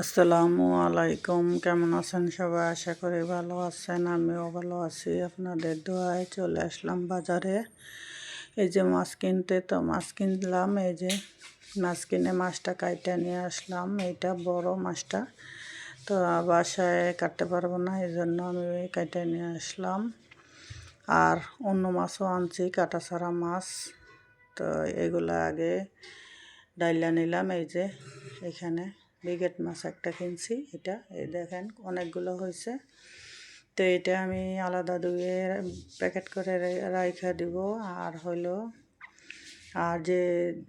আসসালামু আলাইকুম, কেমন আছেন সবাই? আশা করি ভালো আছেন। আমিও ভালো আছি, আপনাদের দোয়ায়। চলে আসলাম বাজারে। এই যে মাছ কিনতে, তো মাছ কিনলাম। এই যে মাছ কিনে মাছটা কাইটা নিয়ে আসলাম। এইটা বড় মাছটা, তো বাসায় কাটতে পারবো না, এই জন্য আমি কাইটা নিয়ে আসলাম। আর অন্য মাছও আনছি, কাটা ছাড়া মাছ। তো এগুলো আগে ডাইলা নিলাম। এই যে এখানে ব্রিগেড মাছ একটা কিনছি, এটা এই দেখেন অনেকগুলো হয়েছে। তো এটা আমি আলাদা ধুয়ে প্যাকেট করে রাইখা দিব। আর হইলো আর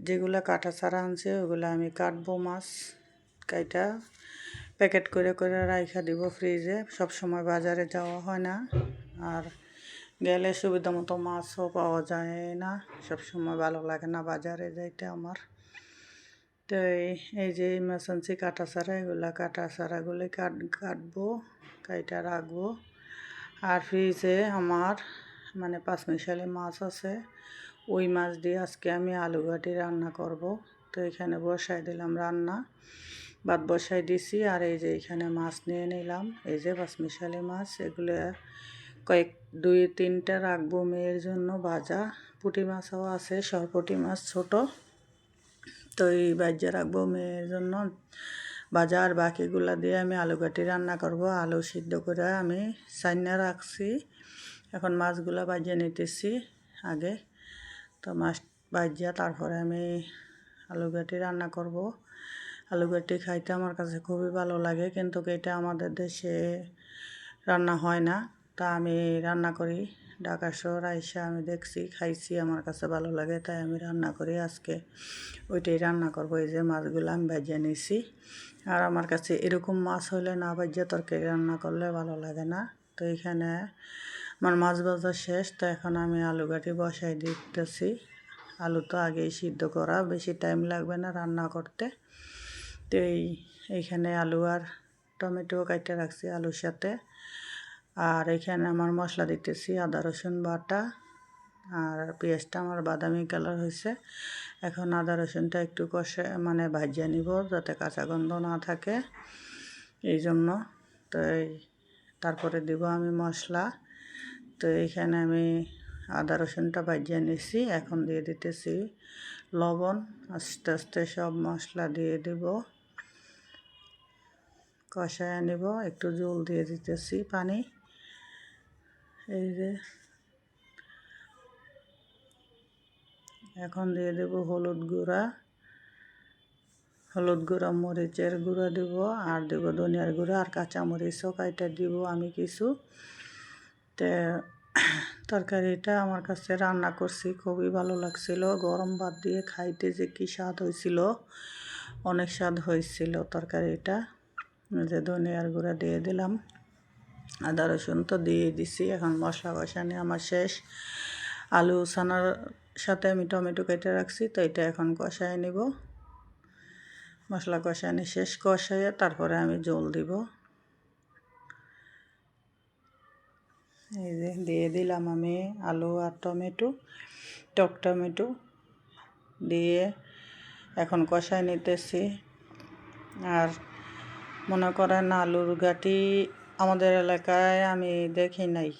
যেগুলো কাটা ছাড়া আনছে ওগুলো আমি কাটবো, মাছ কাইটা প্যাকেট করে করে রাইখা দিব ফ্রিজে। সব সময় বাজারে যাওয়া হয় না, আর গেলে সুবিধা মতো মাছও পাওয়া যায় না। সব সময় ভালো লাগে না বাজারে যাইতে আমার। তো এই যে মাছ আনছি কাটা ছাড়া, এগুলা কাটা ছাড়াগুলো কাটবো, কাইটা রাখবো। আর ফ্রিজে আমার মানে পাঁচমিশালি মাছ আছে, ওই মাছ দিয়ে আজকে আমি আলু ঘাটি রান্না করব। তো এখানে বসাই দিলাম রান্না, ভাত বসাই দিছি। আর এই যে এখানে মাছ নিয়ে নিলাম, এই যে পাঁচমিশালি মাছ। এগুলো দুই তিনটা রাখবো মেয়ের জন্য ভাজা। পুঁটি মাছও আছে, সরপুঁটি মাছ ছোট, তো এই ভাজা রাখবো মেয়ের জন্য ভাজা। আর বাকিগুলা দিয়ে আমি আলু ঘাটি রান্না করব। আলু সিদ্ধ করে আমি সাইনা রাখছি, এখন মাছগুলা ভাজিয়ে নিতেছি আগে। তো মাছ ভাজিয়া তারপরে আমি আলু ঘাটি রান্না করব। আলু ঘাটি খাইতে আমার কাছে খুবই ভালো লাগে, কিন্তু এটা আমাদের দেশে রান্না হয় না। তা আমি রান্না করি ঢাকা শহর আইসা, আমি দেখছি, খাইছি, আমার কাছে ভালো লাগে, তাই আমি রান্না করি আজকে। ওইটাই রান্না করব। এই যে মাছগুলো আমি ভাজিয়ে নিছি। আর আমার কাছে এরকম মাছ হলে না ভাজিয়ে তরকারি রান্না করলে ভালো লাগে না। তো এখানে আমার মাছ ভাজা শেষ। তো এখন আমি আলু ঘাটি বসাই দিতেছি। আলু তো আগেই সিদ্ধ করা, বেশি টাইম লাগবে না রান্না করতে। তো এইখানে আলু আর টমেটো কাটতে রাখছি আলুর সাথে। আর এখানে আমার মশলা দিতেছি আদা রসুন বাটা। আর পেঁয়াজটা আমার বাদামি কালার হয়েছে। এখন আদা রসুনটা একটু কষে মানে ভাজিয়ে নিব, যাতে কাঁচা গন্ধ না থাকে, এই জন্য। তো তারপরে দিব আমি মশলা। তো এইখানে আমি আদা রসুনটা ভাজিয়ে নিছি, এখন দিয়ে দিতেছি লবণ। আস্তে আস্তে সব মশলা দিয়ে দিব, কষায় নিব। একটু জল দিয়ে দিতেছি, পানি। এই যে এখন দিয়ে দেব হলুদ গুঁড়া, মরিচের গুঁড়া দিব, আর দেব ধনিয়ার গুঁড়া, আর কাঁচামরিচও কাইটা দিব আমি কিছু। তো তরকারিটা আমার কাছে রান্না করছি, খুবই ভালো লাগছিল। গরম ভাত দিয়ে খাইতে যে কি স্বাদ হয়েছিল, অনেক স্বাদ হয়েছিল তরকারিটা। যে ধনিয়ার গুঁড়া দিয়ে দিলাম, আদা রসুন তো দিয়ে দিছি। এখন মশলা কষানি আমার শেষ। আলু ছানার সাথে আমি টমেটো কেটে রাখছি, তো এটা এখন কষায় নিব। মশলা কষানি শেষ, কষাইয়ে তারপরে আমি জল দিব। এই যে দিয়ে দিলাম আমি আলু আর টমেটো, টক টমেটো দিয়ে এখন কষায় নিতেছি। আর মনে করেন আলুর ঘাটি আমাদের এলাকায় আমি দেখি নাই,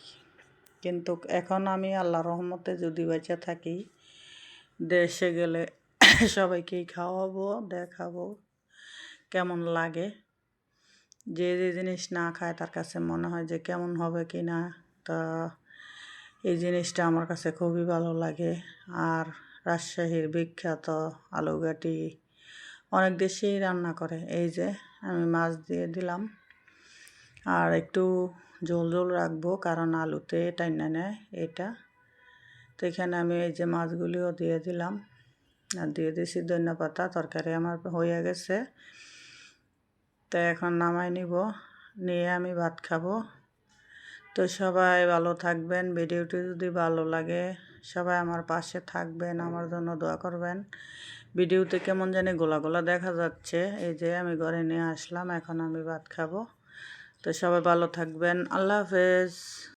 কিন্তু এখন আমি আল্লাহ রহমতে যদি বেঁচে থাকি, দেশে গেলে সবাইকেই খাওয়াবো, দেখাবো কেমন লাগে। যে জিনিস না খায় তার কাছে মনে হয় যে কেমন হবে কি না। তা এই জিনিসটা আমার কাছে খুবই ভালো লাগে। আর রাজশাহীর বিখ্যাত আলু ঘাটি অনেক দেশেই রান্না করে। এই যে আমি মাছ দিয়ে দিলাম, আর একটু ঝোল ঝোল রাখবো, কারণ আলুতে টাইনা নেয় এটা। তো এখানে আমি এই যে মাছগুলিও দিয়ে দিলাম, আর দিয়ে দিয়েছি ধনিয়া পাতা। তরকারি আমার হয়ে গেছে, তো এখন নামাই নিব, নিয়ে আমি ভাত খাবো। তো সবাই ভালো থাকবেন। ভিডিওটি যদি ভালো লাগে সবাই আমার পাশে থাকবেন, আমার জন্য দোয়া করবেন। ভিডিওতে কেমন জানি গোলা গোলা দেখা যাচ্ছে। এই যে আমি ঘরে নিয়ে আসলাম, এখন আমি ভাত খাবো। তো সবাই ভালো থাকবেন, আল্লাহ হাফেজ।